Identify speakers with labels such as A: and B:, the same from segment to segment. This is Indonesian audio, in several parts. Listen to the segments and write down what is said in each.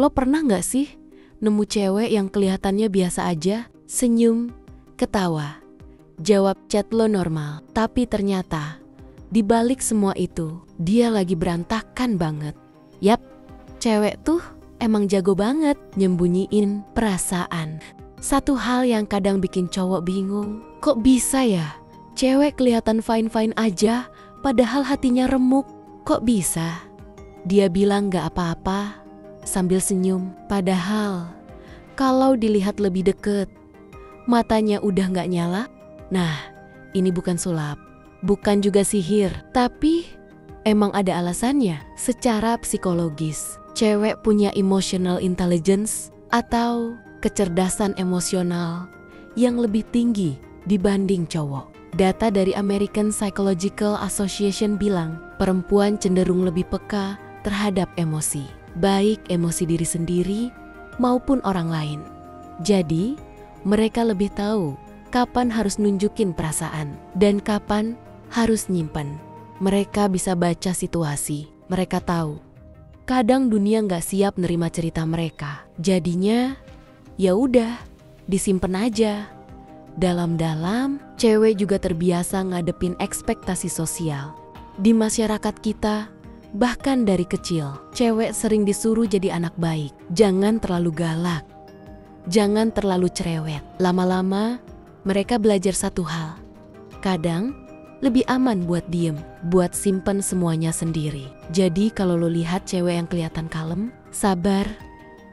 A: Lo pernah gak sih nemu cewek yang kelihatannya biasa aja, senyum, ketawa, jawab chat lo normal, tapi ternyata di balik semua itu dia lagi berantakan banget. Yap, cewek tuh emang jago banget nyembunyiin perasaan. Satu hal yang kadang bikin cowok bingung, kok bisa ya cewek kelihatan fine-fine aja padahal hatinya remuk? Kok bisa? Dia bilang gak apa-apa sambil senyum, padahal kalau dilihat lebih deket matanya udah gak nyala. Nah, ini bukan sulap, bukan juga sihir, tapi emang ada alasannya. Secara psikologis, cewek punya emotional intelligence atau kecerdasan emosional yang lebih tinggi dibanding cowok. Data dari American Psychological Association bilang perempuan cenderung lebih peka terhadap emosi, baik emosi diri sendiri maupun orang lain. Jadi, mereka lebih tahu kapan harus nunjukin perasaan dan kapan harus nyimpen. Mereka bisa baca situasi, mereka tahu kadang dunia nggak siap nerima cerita mereka. Jadinya, ya udah, disimpen aja. Dalam-dalam, cewek juga terbiasa ngadepin ekspektasi sosial. Di masyarakat kita, bahkan dari kecil, cewek sering disuruh jadi anak baik. Jangan terlalu galak, jangan terlalu cerewet. Lama-lama, mereka belajar satu hal. Kadang, lebih aman buat diem, buat simpen semuanya sendiri. Jadi kalau lo lihat cewek yang kelihatan kalem, sabar,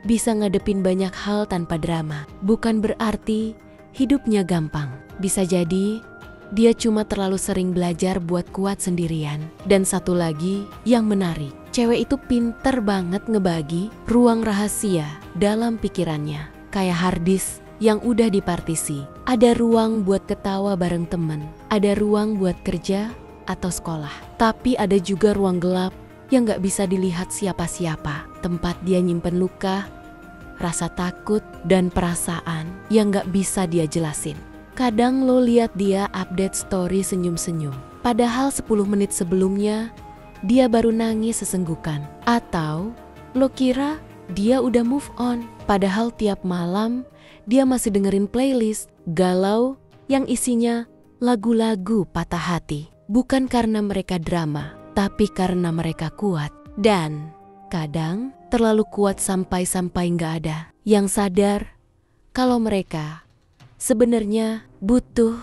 A: bisa ngadepin banyak hal tanpa drama, bukan berarti hidupnya gampang. Bisa jadi dia cuma terlalu sering belajar buat kuat sendirian. Dan satu lagi yang menarik, cewek itu pinter banget ngebagi ruang rahasia dalam pikirannya. Kayak harddisk yang udah dipartisi. Ada ruang buat ketawa bareng temen, ada ruang buat kerja atau sekolah. Tapi ada juga ruang gelap yang gak bisa dilihat siapa-siapa. Tempat dia nyimpen luka, rasa takut, dan perasaan yang gak bisa dia jelasin. Kadang lo lihat dia update story senyum-senyum, padahal 10 menit sebelumnya dia baru nangis sesenggukan. Atau lo kira dia udah move on, padahal tiap malam dia masih dengerin playlist galau yang isinya lagu-lagu patah hati. Bukan karena mereka drama, tapi karena mereka kuat. Dan kadang terlalu kuat sampai nggak ada yang sadar kalau mereka sebenarnya butuh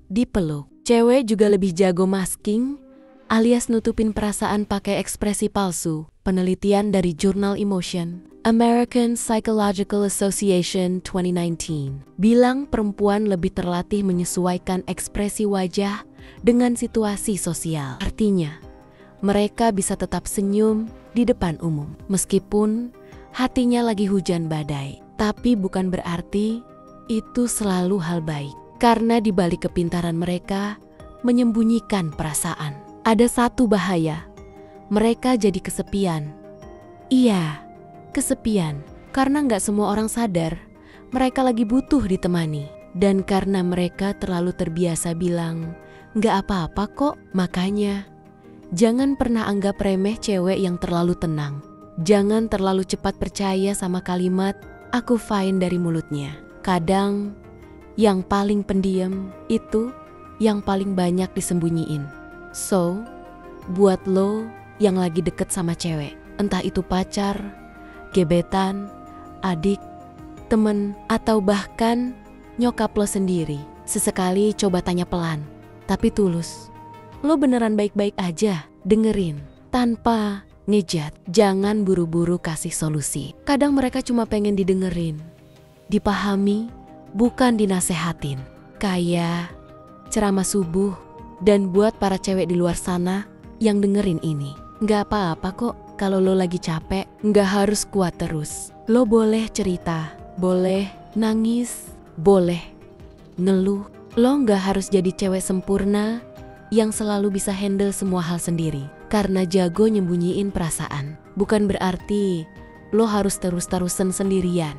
A: dipeluk. Cewek juga lebih jago masking alias nutupin perasaan pakai ekspresi palsu. Penelitian dari jurnal Emotion, American Psychological Association 2019, bilang perempuan lebih terlatih menyesuaikan ekspresi wajah dengan situasi sosial. Artinya, mereka bisa tetap senyum di depan umum, meskipun hatinya lagi hujan badai. Tapi bukan berarti itu selalu hal baik, karena di balik kepintaran mereka menyembunyikan perasaan. Ada satu bahaya, mereka jadi kesepian. Iya, kesepian, karena nggak semua orang sadar mereka lagi butuh ditemani. Dan karena mereka terlalu terbiasa bilang, nggak apa-apa kok. Makanya, jangan pernah anggap remeh cewek yang terlalu tenang. Jangan terlalu cepat percaya sama kalimat, aku fine dari mulutnya. Kadang, yang paling pendiam itu yang paling banyak disembunyiin. So, buat lo yang lagi deket sama cewek, entah itu pacar, gebetan, adik, temen, atau bahkan nyokap lo sendiri, sesekali coba tanya pelan, tapi tulus. Lo beneran baik-baik aja? Dengerin, tanpa ngejat. Jangan buru-buru kasih solusi. Kadang mereka cuma pengen didengerin, dipahami, bukan dinasehatin. Kayak ceramah subuh. Dan buat para cewek di luar sana yang dengerin ini, gak apa-apa kok kalau lo lagi capek, gak harus kuat terus. Lo boleh cerita, boleh nangis, boleh ngeluh. Lo gak harus jadi cewek sempurna yang selalu bisa handle semua hal sendiri. Karena jago nyembunyiin perasaan, bukan berarti lo harus terus-terusan sendirian.